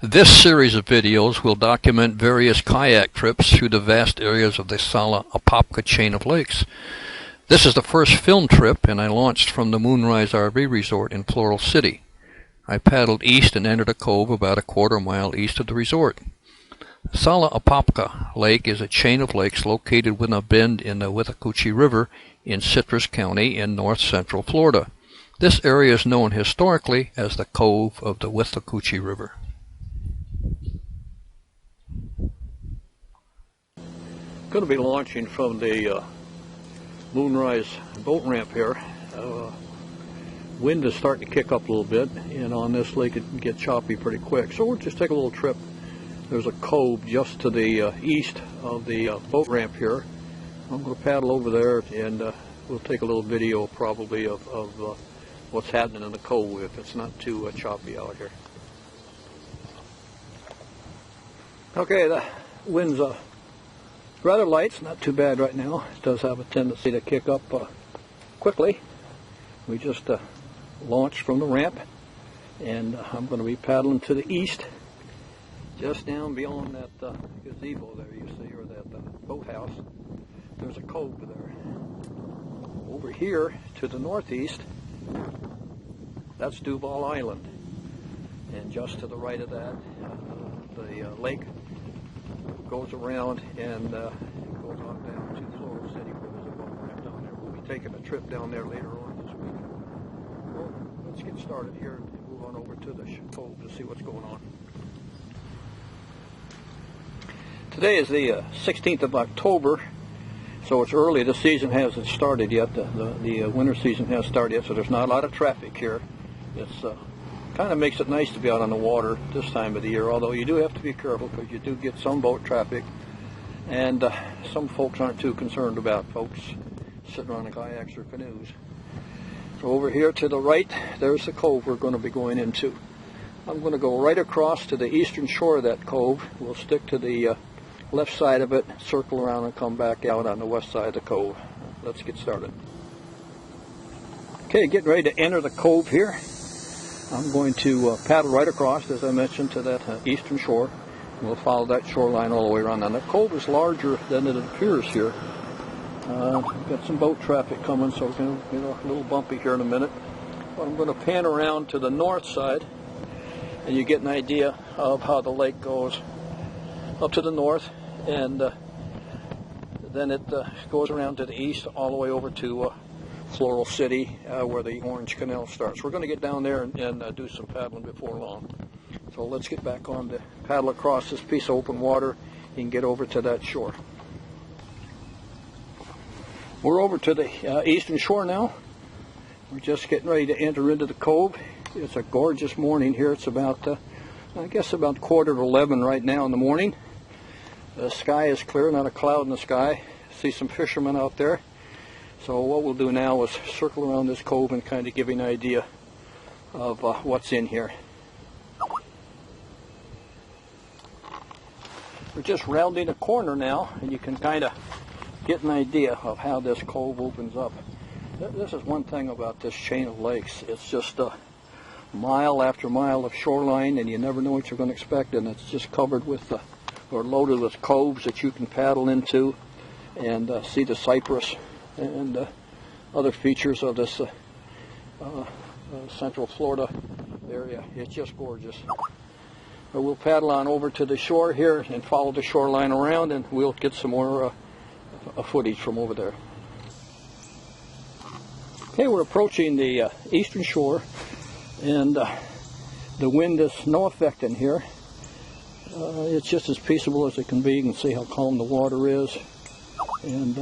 This series of videos will document various kayak trips through the vast areas of the Tsala Apopka chain of lakes. This is the first film trip, and I launched from the Moonrise RV resort in Floral City. I paddled east and entered a cove about a quarter-mile east of the resort. Tsala Apopka Lake is a chain of lakes located within a bend in the Withlacoochee River in Citrus County in north-central Florida. This area is known historically as the Cove of the Withlacoochee River. Going to be launching from the Moonrise boat ramp here. Wind is starting to kick up a little bit, and on this lake it can get choppy pretty quick. So we'll just take a little trip. There's a cove just to the east of the boat ramp here. I'm going to paddle over there, and we'll take a little video probably of what's happening in the cove if it's not too choppy out here. Okay, the wind's rather light. It's not too bad right now. It does have a tendency to kick up quickly. We just launched from the ramp, and I'm going to be paddling to the east, just down beyond that gazebo there you see, or that boathouse. There's a cove there. Over here to the northeast, that's Duval Island, and just to the right of that, the lake goes around and goes on down to Floral City, where there's a boat ramp down there. We'll be taking a trip down there later on this week. Well, let's get started here and move on over to the cove to see what's going on. Today is the 16th of October, so it's early. The season hasn't started yet. The winter season hasn't started yet, so there's not a lot of traffic here. It's kind of makes it nice to be out on the water this time of the year, although you do have to be careful because you do get some boat traffic, and some folks aren't too concerned about folks sitting around in kayaks or canoes. So over here to the right, there's the cove we're going to be going into. I'm going to go right across to the eastern shore of that cove. We'll stick to the left side of it, circle around, and come back out on the west side of the cove. Let's get started. Okay, getting ready to enter the cove here. I'm going to paddle right across, as I mentioned, to that eastern shore. We'll follow that shoreline all the way around. Now, the cove is larger than it appears here. We've got some boat traffic coming, so it's going to get a little bumpy here in a minute. But I'm going to pan around to the north side, and you get an idea of how the lake goes up to the north, and then it goes around to the east all the way over to Floral City, where the Orange Canal starts. We're going to get down there and do some paddling before long. So let's get back on to paddle across this piece of open water and get over to that shore. We're over to the eastern shore now. We're just getting ready to enter into the cove. It's a gorgeous morning here. It's about, I guess, about 10:45 right now in the morning. The sky is clear, not a cloud in the sky. See some fishermen out there. So what we'll do now is circle around this cove and kind of give you an idea of what's in here. We're just rounding a corner now, and you can kind of get an idea of how this cove opens up. This is one thing about this chain of lakes. It's just mile after mile of shoreline, and you never know what you're going to expect, and it's just covered with or loaded with coves that you can paddle into and see the cypress and other features of this central Florida area. It's just gorgeous. But we'll paddle on over to the shore here and follow the shoreline around, and we'll get some more footage from over there. Okay, we're approaching the eastern shore, and the wind is no effect in here. It's just as peaceable as it can be. You can see how calm the water is. And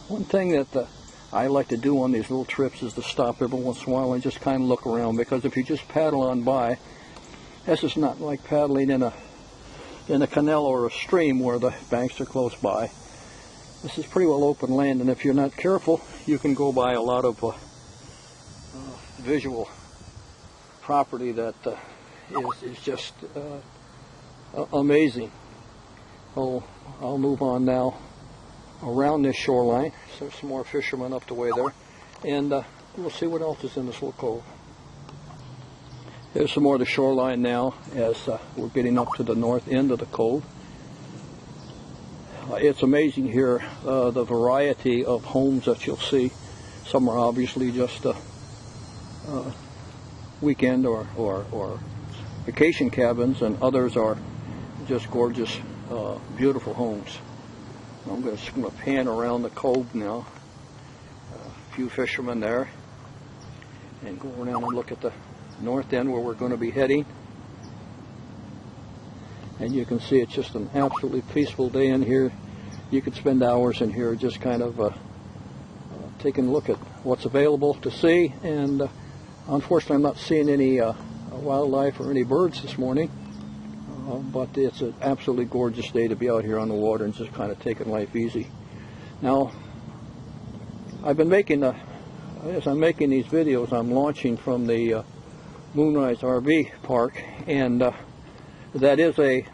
one thing that I like to do on these little trips is to stop every once in a while and just kind of look around, because if you just paddle on by, this is not like paddling in a canal or a stream where the banks are close by. This is pretty well open land, and if you're not careful, you can go by a lot of visual property that is just amazing. Oh, I'll move on now around this shoreline. So there's some more fishermen up the way there, and we'll see what else is in this little cove. Here's some more of the shoreline now as we're getting up to the north end of the cove. It's amazing here, the variety of homes that you'll see. Some are obviously just weekend or vacation cabins, and others are just gorgeous, beautiful homes. I'm just going to pan around the cove now. A few fishermen there, and go around and look at the north end where we're going to be heading. And you can see it's just an absolutely peaceful day in here. You could spend hours in here just kind of taking a look at what's available to see. And unfortunately, I'm not seeing any wildlife or any birds this morning. But it's an absolutely gorgeous day to be out here on the water and just kind of taking life easy. Now, I've been making as I'm making these videos, I'm launching from the Moonrise RV park, and that is a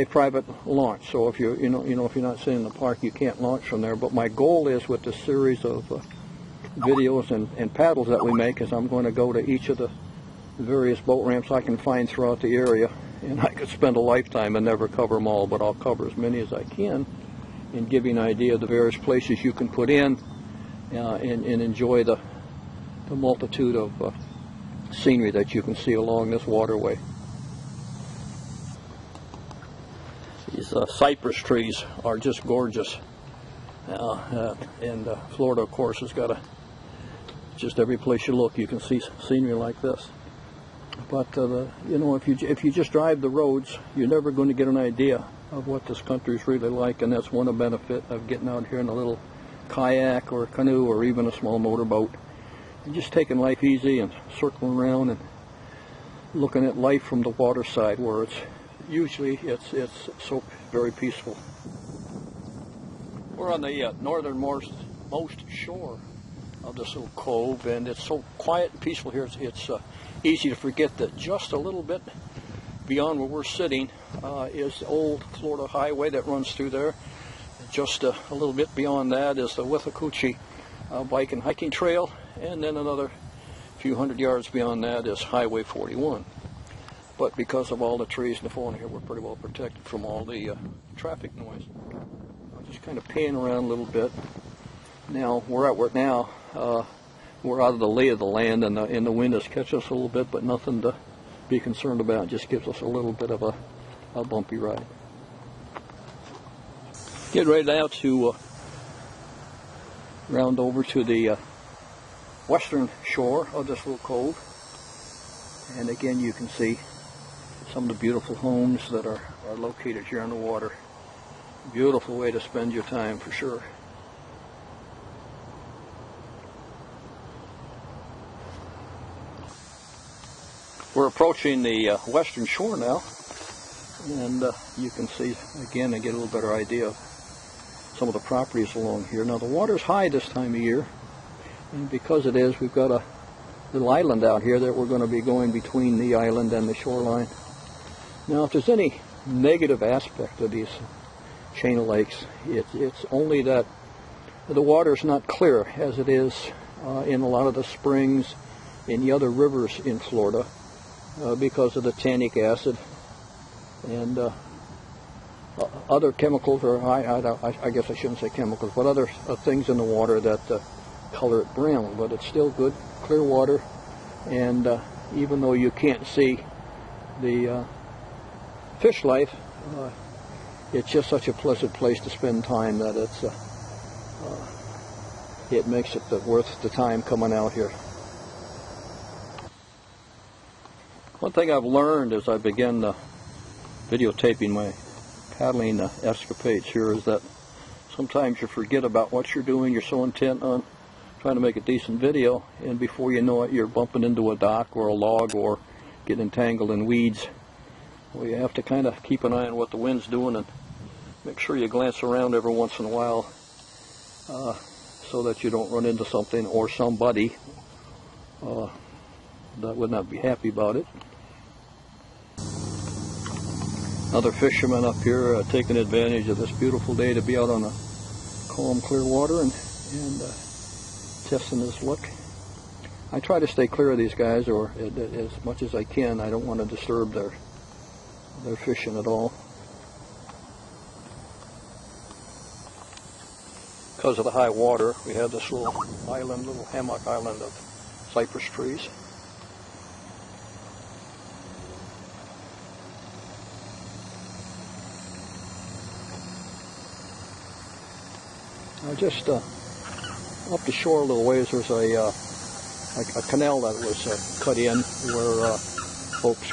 private launch. So if you're if you're not sitting in the park, you can't launch from there. But my goal is, with this series of videos and paddles that we make, is I'm going to go to each of the various boat ramps I can find throughout the area. And I could spend a lifetime and never cover them all, but I'll cover as many as I can and give you an idea of the various places you can put in and enjoy the multitude of scenery that you can see along this waterway. These cypress trees are just gorgeous. And Florida, of course, has got just every place you look, you can see scenery like this. But if you just drive the roads, you're never going to get an idea of what this country is really like, and that's one of the benefits of getting out here in a little kayak or canoe or even a small motorboat, and just taking life easy and circling around and looking at life from the water side, where it's usually so very peaceful. We're on the northernmost shore of this little cove, and it's so quiet and peaceful here. It's easy to forget that just a little bit beyond where we're sitting is the old Florida highway that runs through there. Just a little bit beyond that is the Withlacoochee bike and hiking trail, and then another few hundred yards beyond that is Highway 41. But because of all the trees and the fauna here, we're pretty well protected from all the traffic noise. I'll just kind of pan around a little bit. Now, we're now. We're out of the lay of the land, and the wind has catched us a little bit, but nothing to be concerned about. It just gives us a little bit of a bumpy ride. Get ready now to round over to the western shore of this little cove. And again, you can see some of the beautiful homes that are located here on the water. Beautiful way to spend your time, for sure. We're approaching the western shore now, and you can see, again, I get a little better idea of some of the properties along here. Now, the water's high this time of year, and because it is, we've got a little island out here that we're going to be going between the island and the shoreline. Now, if there's any negative aspect of these chain of lakes, it's only that the water's not clear as it is in a lot of the springs in the other rivers in Florida. Because of the tannic acid and other chemicals, or I guess I shouldn't say chemicals, but other things in the water that color it brown. But it's still good, clear water, and even though you can't see the fish life, it's just such a pleasant place to spend time that it makes it worth the time coming out here. One thing I've learned as I begin videotaping my paddling escapades here is that sometimes you forget about what you're doing. You're so intent on trying to make a decent video, and before you know it, you're bumping into a dock or a log or getting entangled in weeds. Well, you have to kind of keep an eye on what the wind's doing and make sure you glance around every once in a while so that you don't run into something or somebody that would not be happy about it. Another fisherman up here taking advantage of this beautiful day to be out on the calm, clear water and testing his luck. I try to stay clear of these guys, or as much as I can. I don't want to disturb their fishing at all. Because of the high water, we have this little island, little hammock island of cypress trees. Just up the shore a little ways, there's a canal that was cut in where folks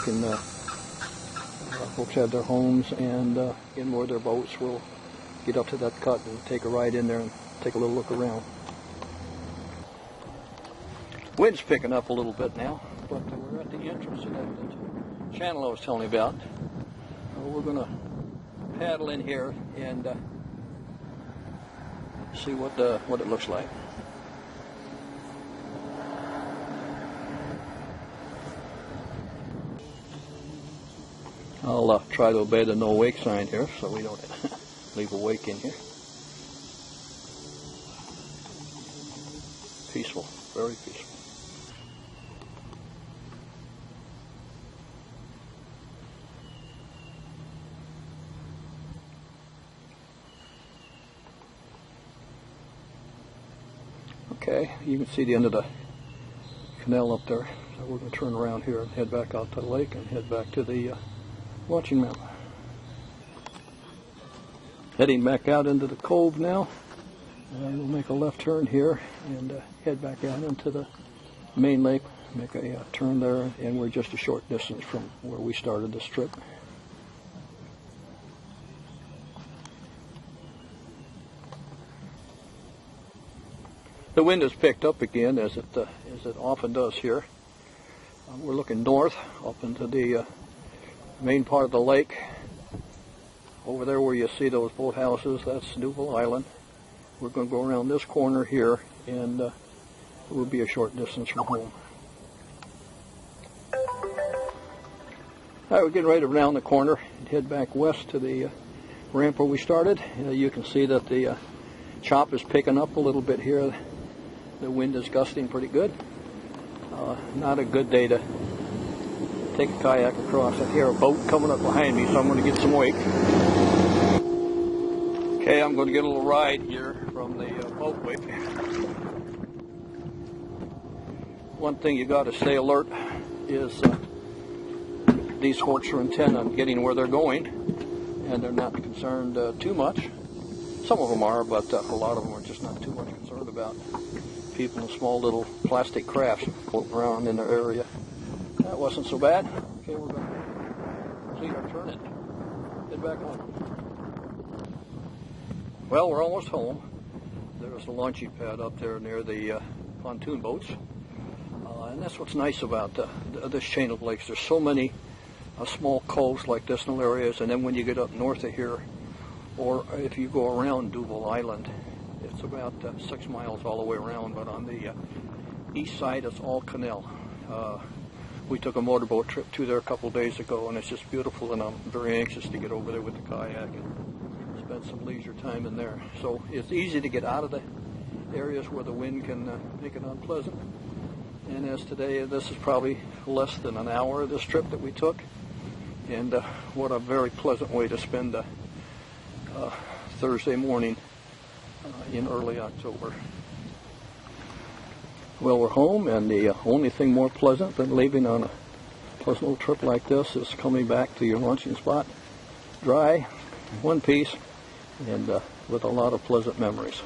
have their homes, and inboard their boats will get up to that cut and take a ride in there and take a little look around. Wind's picking up a little bit now, but we're at the entrance of that channel I was telling you about. We're going to paddle in here and see what it looks like. I'll try to obey the no wake sign here, so we don't leave a wake in here. Peaceful, very peaceful. Okay, you can see the end of the canal up there. So we're going to turn around here and head back out to the lake and head back to the launching mount. Heading back out into the cove now. And we'll make a left turn here and head back out into the main lake. Make a turn there, and we're just a short distance from where we started this trip. The wind has picked up again, as it often does here. We're looking north up into the main part of the lake. Over there where you see those boathouses, that's Duval Island. We're going to go around this corner here, and we'll be a short distance from home. All right, we're getting ready to round the corner and head back west to the ramp where we started. You can see that the chop is picking up a little bit here. The wind is gusting pretty good. Not a good day to take a kayak across. I hear a boat coming up behind me, so I'm going to get some wake. Okay, I'm going to get a little ride here from the boat wake. One thing you got to stay alert is these folks are intent on getting where they're going, and they're not concerned too much. Some of them are, but a lot of them are just not too much concerned about people in small little plastic crafts floating around in their area. That wasn't so bad. Okay, we're going to see our turn and head back home. Well, we're almost home. There's a launching pad up there near the pontoon boats. And that's what's nice about this chain of lakes. There's so many small coves like this in areas, and then when you get up north of here, or if you go around Duval Island, it's about 6 miles all the way around, but on the east side it's all canal. We took a motorboat trip to there a couple of days ago, and it's just beautiful, and I'm very anxious to get over there with the kayak and spend some leisure time in there. So it's easy to get out of the areas where the wind can make it unpleasant. And as today, this is probably less than an hour of this trip that we took, and what a very pleasant way to spend Thursday morning in early October. Well, we're home, and the only thing more pleasant than leaving on a pleasant little trip like this is coming back to your launching spot dry, in one piece, and with a lot of pleasant memories.